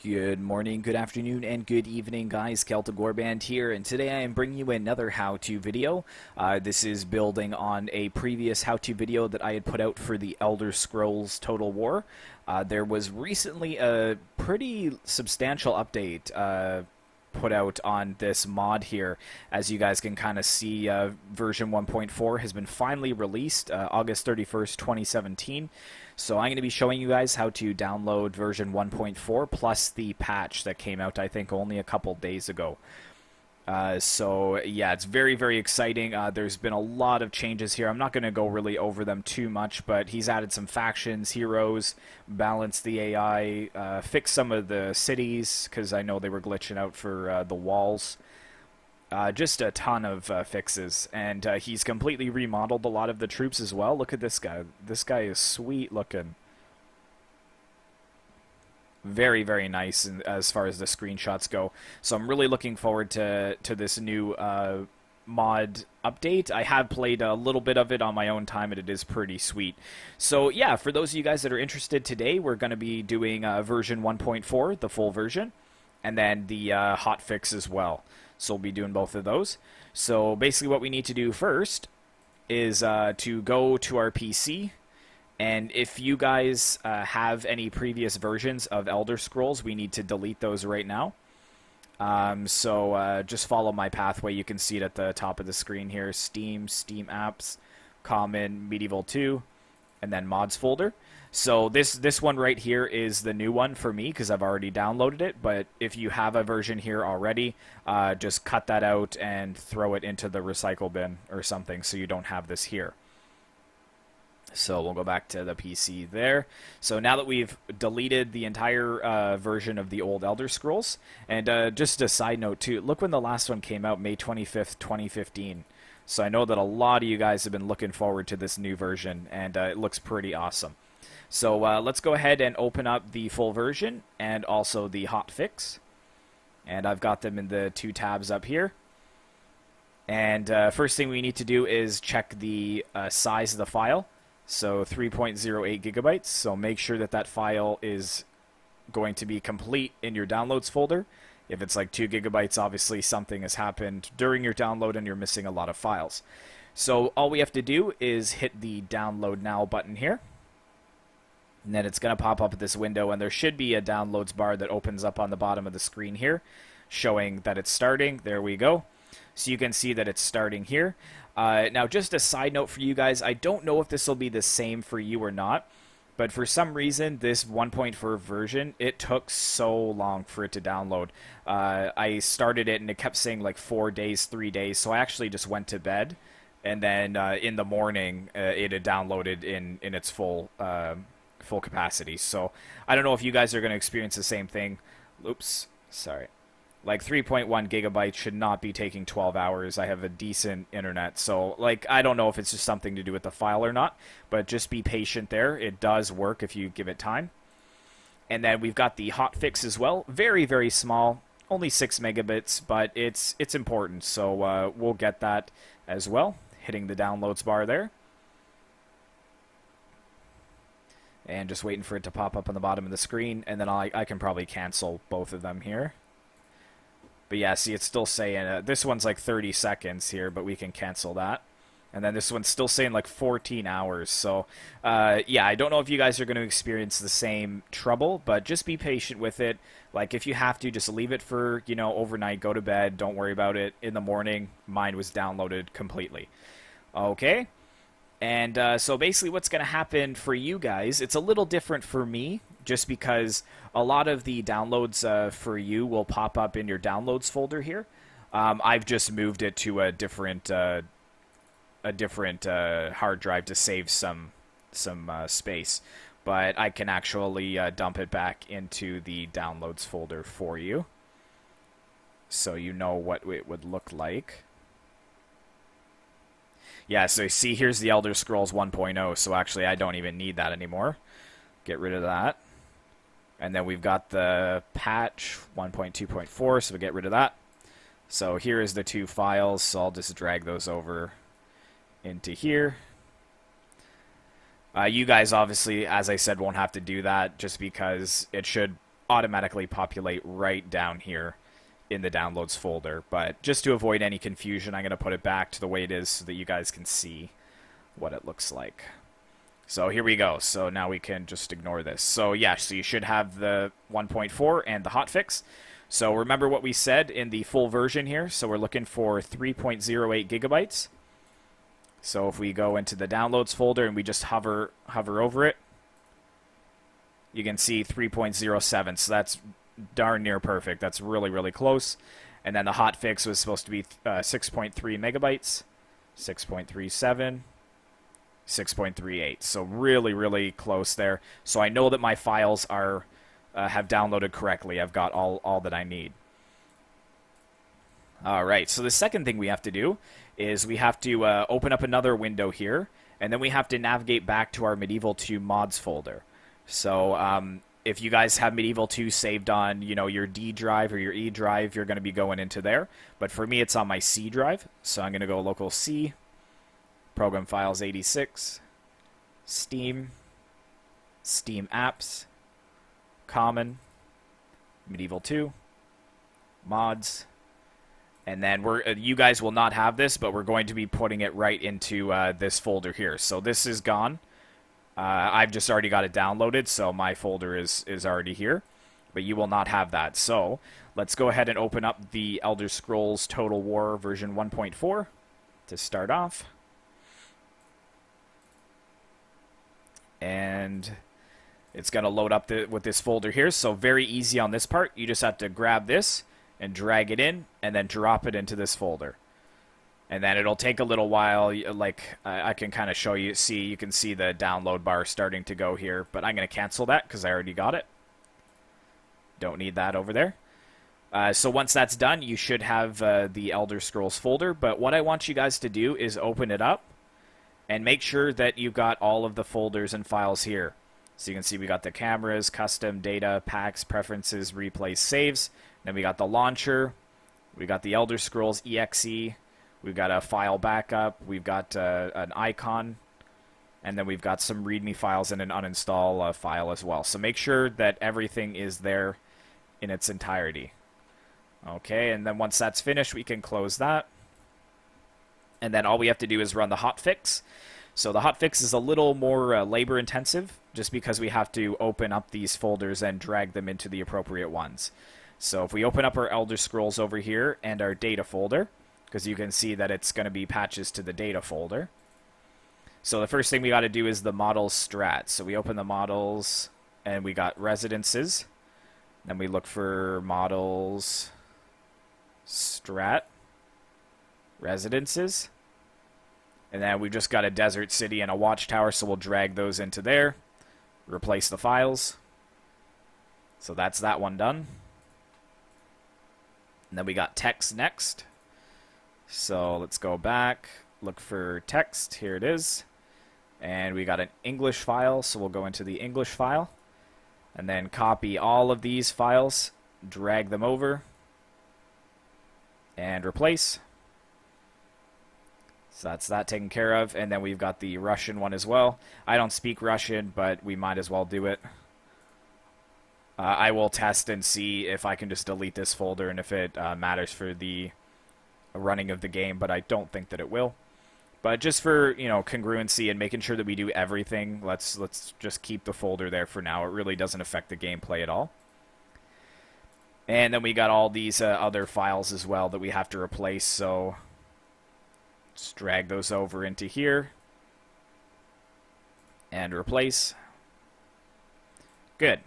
Good morning, good afternoon, and good evening, guys. Celtic Warband here, and today I am bringing you another how-to video. This is building on a previous how-to video that I had put out for the Elder Scrolls Total War. There was recently a pretty substantial update put out on this mod here. As you guys can kind of see, version 1.4 has been finally released August 31st, 2017. So I'm going to be showing you guys how to download version 1.4 plus the patch that came out, I think, only a couple days ago. So yeah, it's very, very exciting. There's been a lot of changes here. I'm not going to go really over them too much, but he's added some factions, heroes, balanced the AI, fixed some of the cities, because I know they were glitching out for the walls. Just a ton of fixes, and he's completely remodeled a lot of the troops as well. Look at this guy. This guy is sweet looking. Very, very nice as far as the screenshots go. So I'm really looking forward to this new mod update. I have played a little bit of it on my own time, and it is pretty sweet. So yeah, for those of you guys that are interested today, we're going to be doing version 1.4, the full version, and then the hotfix as well. So we'll be doing both of those. So basically what we need to do first is to go to our PC. And if you guys have any previous versions of Elder Scrolls, we need to delete those right now. So just follow my pathway. You can see it at the top of the screen here. Steam, Steam Apps, Common, Medieval 2, and then Mods folder. So this one right here is the new one for me because I've already downloaded it. But if you have a version here already, just cut that out and throw it into the recycle bin or something so you don't have this here. So we'll go back to the PC there. So now that we've deleted the entire version of the old Elder Scrolls, and just a side note too, look when the last one came out, May 25th, 2015. So I know that a lot of you guys have been looking forward to this new version, and it looks pretty awesome. So let's go ahead and open up the full version and also the hotfix. And I've got them in the two tabs up here. And first thing we need to do is check the size of the file. So 3.08 gigabytes. So make sure that that file is going to be complete in your downloads folder. If it's like 2 gigabytes, obviously something has happened during your download and you're missing a lot of files. So all we have to do is hit the download now button here. And then it's going to pop up at this window, and there should be a downloads bar that opens up on the bottom of the screen here, showing that it's starting. There we go. So you can see that it's starting here. Now, just a side note for you guys, I don't know if this will be the same for you or not, but for some reason, this 1.4 version, it took so long for it to download. I started it, and it kept saying like 4 days, 3 days, so I actually just went to bed, and then in the morning, it had downloaded in its full capacity. So I don't know if you guys are going to experience the same thing. Oops, sorry. Like 3.1 gigabytes should not be taking 12 hours. I have a decent internet, so like I don't know if it's just something to do with the file or not, but just be patient there. It does work if you give it time. And then we've got the hotfix as well. Very, very small, only 6 megabits, but it's important. So we'll get that as well. Hitting the downloads bar there. And just waiting for it to pop up on the bottom of the screen, and then I can probably cancel both of them here. But yeah, see, it's still saying, this one's like 30 seconds here, but we can cancel that. And then this one's still saying like 14 hours. So, yeah, I don't know if you guys are going to experience the same trouble, but just be patient with it. Like, if you have to, just leave it for, you know, overnight, go to bed, don't worry about it. In the morning, mine was downloaded completely. Okay. And so basically what's going to happen for you guys, it's a little different for me, just because a lot of the downloads for you will pop up in your downloads folder here. I've just moved it to a different hard drive to save some space, but I can actually dump it back into the downloads folder for you, so you know what it would look like. Yeah, so see, here's the Elder Scrolls 1.0, so actually I don't even need that anymore. Get rid of that. And then we've got the patch 1.2.4, so we get rid of that. So here is the two files, so I'll just drag those over into here. You guys obviously, as I said, won't have to do that just because it should automatically populate right down here in the downloads folder. But just to avoid any confusion, I'm going to put it back to the way it is so that you guys can see what it looks like. So here we go. So now we can just ignore this. So yeah, so you should have the 1.4 and the hotfix. So remember what we said in the full version here. So we're looking for 3.08 gigabytes. So if we go into the downloads folder and we just hover over it, you can see 3.07. So that's darn near perfect. That's really, really close. And then the hotfix was supposed to be 6.3 megabytes, 6.37. 6.38, so really, really close there. So I know that my files are have downloaded correctly. I've got all that I need. All right, so the second thing we have to do is we have to open up another window here, and then we have to navigate back to our Medieval 2 mods folder. So if you guys have Medieval 2 saved on, your D drive or your E drive, you're going to be going into there. But for me, it's on my C drive, so I'm going to go local C. Program Files 86, Steam, Steam Apps, Common, Medieval 2, Mods, and then you guys will not have this, but we're going to be putting it right into this folder here. So this is gone. I've just already got it downloaded, so my folder is already here, but you will not have that. So let's go ahead and open up the Elder Scrolls Total War version 1.4 to start off. And it's going to load up with this folder here. So very easy on this part. You just have to grab this and drag it in and then drop it into this folder. And then it'll take a little while. Like I can kind of show you. You can see the download bar starting to go here. But I'm going to cancel that because I already got it. Don't need that over there. So once that's done, you should have the Elder Scrolls folder. But what I want you guys to do is open it up. And make sure that you've got all of the folders and files here. So you can see we got the cameras, custom, data, packs, preferences, replays, saves. Then we got the launcher. We got the Elder Scrolls EXE. We've got a file backup. We've got an icon. And then we've got some README files and an uninstall file as well. So make sure that everything is there in its entirety. Okay, and then once that's finished, we can close that. And then all we have to do is run the hotfix. So the hotfix is a little more labor intensive just because we have to open up these folders and drag them into the appropriate ones. So if we open up our Elder Scrolls over here and our data folder, because you can see that it's going to be patches to the data folder. So the first thing we got to do is the models strat. So we open the models and we got residences. Then we look for models strat. Residences, and then we've just got a desert city and a watchtower, so we'll drag those into there, replace the files. So that's that one done. And then we got text next. So let's go back, look for text. Here it is. And we got an English file, so we'll go into the English file and then copy all of these files, drag them over, and replace. So that's that taken care of. And then we've got the Russian one as well. I don't speak Russian, but we might as well do it. I will test and see if I can just delete this folder and if it matters for the running of the game, but I don't think that it will. But just for, congruency and making sure that we do everything, let's just keep the folder there for now. It really doesn't affect the gameplay at all. And then we got all these other files as well that we have to replace, so just drag those over into here and replace. Good.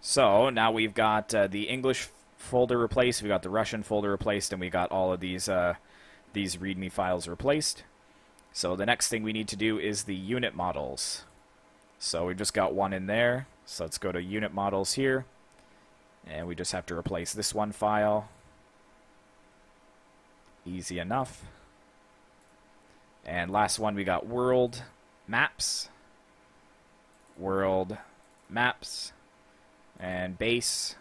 So now we've got the English folder replaced, we got the Russian folder replaced, and we got all of these README files replaced. So the next thing we need to do is the unit models. So we've just got one in there. So let's go to unit models here. And we just have to replace this one file. Easy enough. And last one, we got world maps. World maps. And base.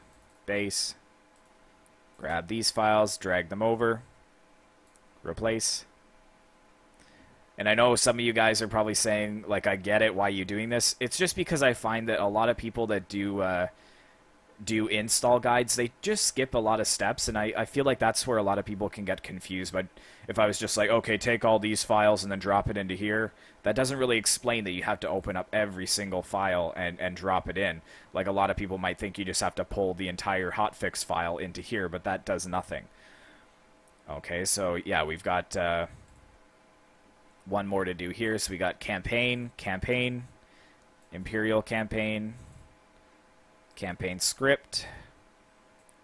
Grab these files, drag them over. Replace. And I know some of you guys are probably saying, like, I get it, why are you doing this? It's just because I find that a lot of people that do do install guides, they just skip a lot of steps, and I feel like that's where a lot of people can get confused. But if I was just like, okay, take all these files and then drop it into here, that doesn't really explain that you have to open up every single file and drop it in. Like, a lot of people might think you just have to pull the entire hotfix file into here, but that does nothing. Okay, so yeah, we've got one more to do here. So we got campaign, Imperial campaign script.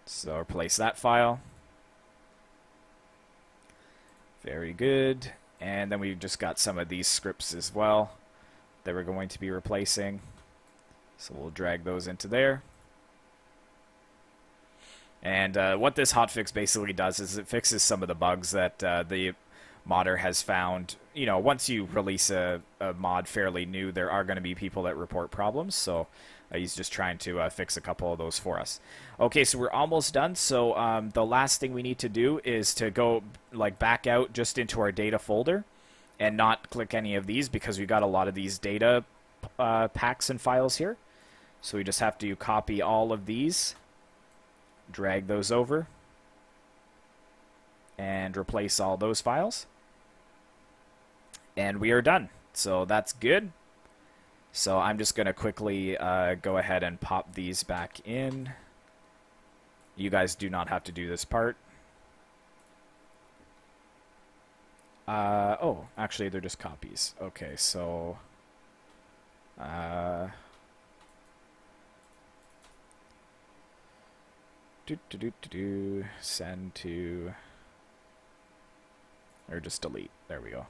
So replace that file. Very good. And then we've just got some of these scripts as well that we're going to be replacing. So we'll drag those into there. And what this hotfix basically does is it fixes some of the bugs that the modder has found. You know, once you release a mod fairly new, there are going to be people that report problems. So he's just trying to fix a couple of those for us. Okay, so we're almost done. So the last thing we need to do is to go like back out just into our data folder and not click any of these, because we've got a lot of these data packs and files here. So we just have to copy all of these, drag those over, and replace all those files. And we are done. So that's good. So I'm just going to quickly go ahead and pop these back in. You guys do not have to do this part. Oh, actually, they're just copies. Okay, so send to, or just delete. There we go.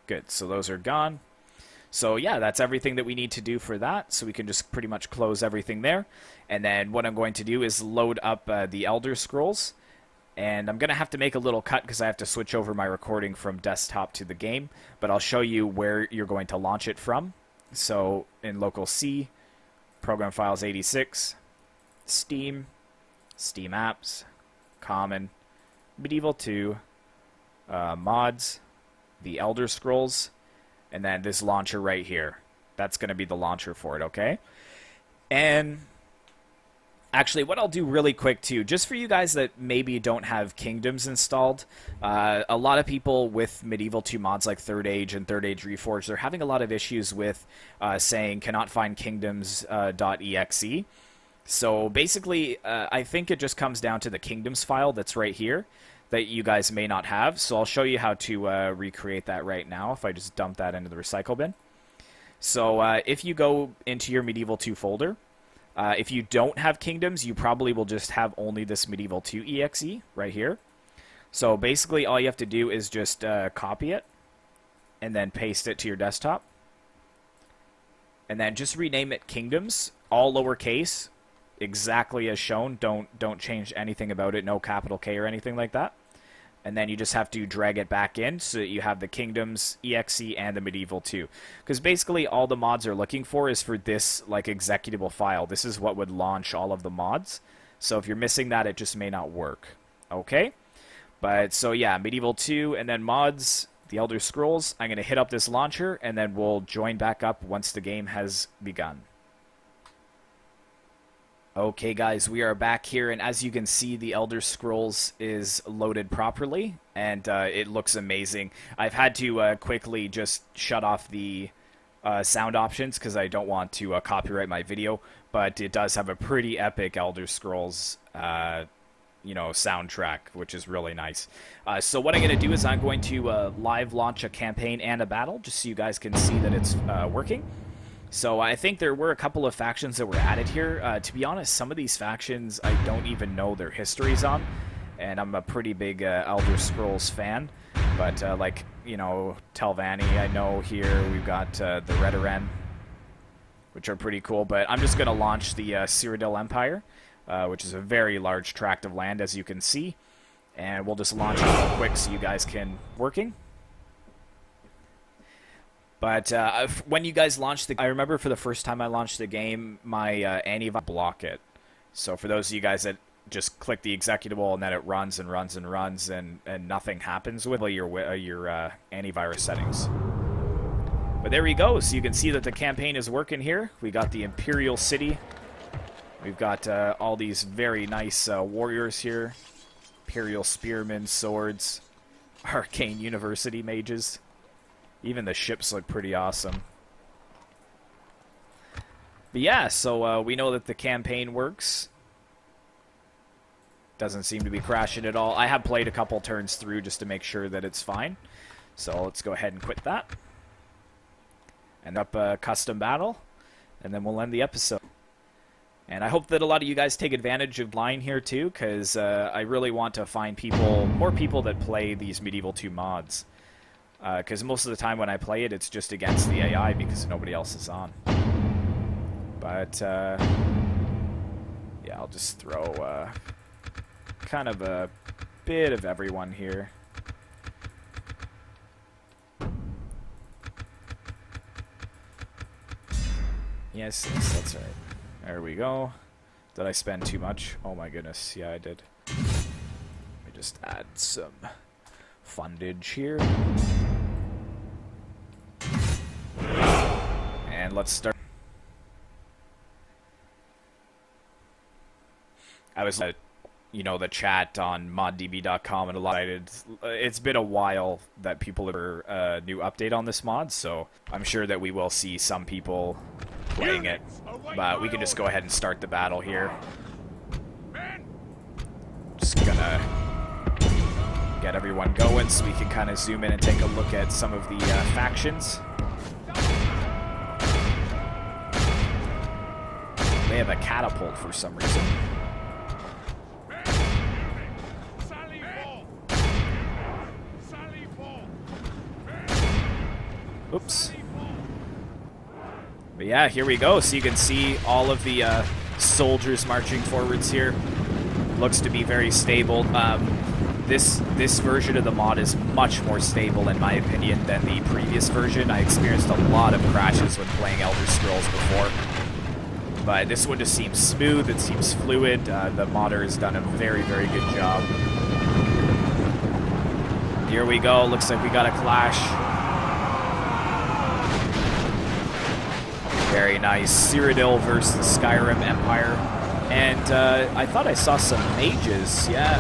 Good. So those are gone. So yeah, that's everything that we need to do for that. So we can just pretty much close everything there. And then what I'm going to do is load up the Elder Scrolls. And I'm going to have to make a little cut because I have to switch over my recording from desktop to the game. But I'll show you where you're going to launch it from. So in local C, Program Files 86, Steam, Steam Apps, Common, Medieval 2, Mods, the Elder Scrolls, and then this launcher right here. That's going to be the launcher for it, okay? And actually, what I'll do really quick, too, just for you guys that maybe don't have Kingdoms installed, a lot of people with Medieval 2 mods like Third Age and Third Age Reforged, they're having a lot of issues with saying cannot find kingdoms.exe. So basically, I think it just comes down to the Kingdoms file that's right here that you guys may not have. So I'll show you how to recreate that right now if I just dump that into the recycle bin. So if you go into your Medieval 2 folder, if you don't have Kingdoms, you probably will just have only this Medieval 2 exe right here. So basically all you have to do is just copy it and then paste it to your desktop. And then just rename it Kingdoms, all lowercase, exactly as shown. Don't change anything about it, no capital K or anything like that. And then you just have to drag it back in so that you have the Kingdoms, exe, and the Medieval 2. Because basically all the mods are looking for is for this like executable file. This is what would launch all of the mods. So if you're missing that, it just may not work. Okay? But so yeah, Medieval 2 and then mods, the Elder Scrolls. I'm going to hit up this launcher and then we'll join back up once the game has begun. Okay guys, we are back here, and as you can see, the Elder Scrolls is loaded properly, and it looks amazing. I've had to quickly just shut off the sound options because I don't want to copyright my video, but it does have a pretty epic Elder Scrolls soundtrack, which is really nice. So what I'm going to do is I'm going to live launch a campaign and a battle, just so you guys can see that it's working. So I think there were a couple of factions that were added here. To be honest, some of these factions I don't even know their histories on, and I'm a pretty big Elder Scrolls fan. But like, you know, Telvanni, I know here. We've got the Redoran, which are pretty cool. But I'm just going to launch the Cyrodiil Empire, which is a very large tract of land, as you can see. And we'll just launch it real quick so you guys can working. But when you guys launched I remember for the first time I launched the game, my antivirus block it. So for those of you guys that just click the executable and then it runs and runs and runs and nothing happens with your antivirus settings. But there we go. So you can see that the campaign is working here. We got the Imperial City We've got all these very nice warriors here. Imperial Spearmen, swords, Arcane University mages. Even the ships look pretty awesome. But yeah, so we know that the campaign works. Doesn't seem to be crashing at all. I have played a couple turns through just to make sure that it's fine. So let's go ahead and quit that. End up a custom battle. And then we'll end the episode. And I hope that a lot of you guys take advantage of line here too, because I really want to find more people that play these Medieval 2 mods. Because most of the time when I play it, it's just against the AI because nobody else is on. But, yeah, I'll just throw kind of a bit of everyone here. Yes, that's right. There we go. Did I spend too much? Oh my goodness, yeah I did. Let me just add some fundage here. And let's start. I was, the chat on moddb.com and a lot. It's been a while that people have a new update on this mod, so I'm sure that we will see some people playing it. But we can just go ahead and start the battle here. Just gonna get everyone going so we can kind of zoom in and take a look at some of the factions. They have a catapult for some reason. Oops. But yeah, here we go. So you can see all of the soldiers marching forwards here. Looks to be very stable. This version of the mod is much more stable, in my opinion, than the previous version. I experienced a lot of crashes when playing Elder Scrolls before. But this one just seems smooth. It seems fluid. The modder has done a very, very good job. Here we go. Looks like we got a clash. Very nice. Cyrodiil versus the Skyrim Empire. And I thought I saw some mages. Yeah.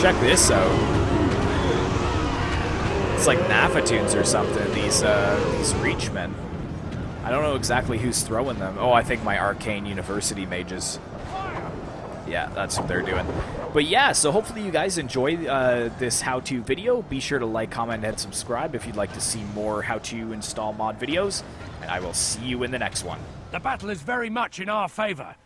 Check this out. It's like Nafatoons or something, these Reachmen. I don't know exactly who's throwing them. Oh, I think my Arcane University mages. Yeah, that's what they're doing. But yeah, so hopefully you guys enjoy this how-to video. Be sure to like, comment, and subscribe if you'd like to see more how-to install mod videos. And I will see you in the next one. The battle is very much in our favor.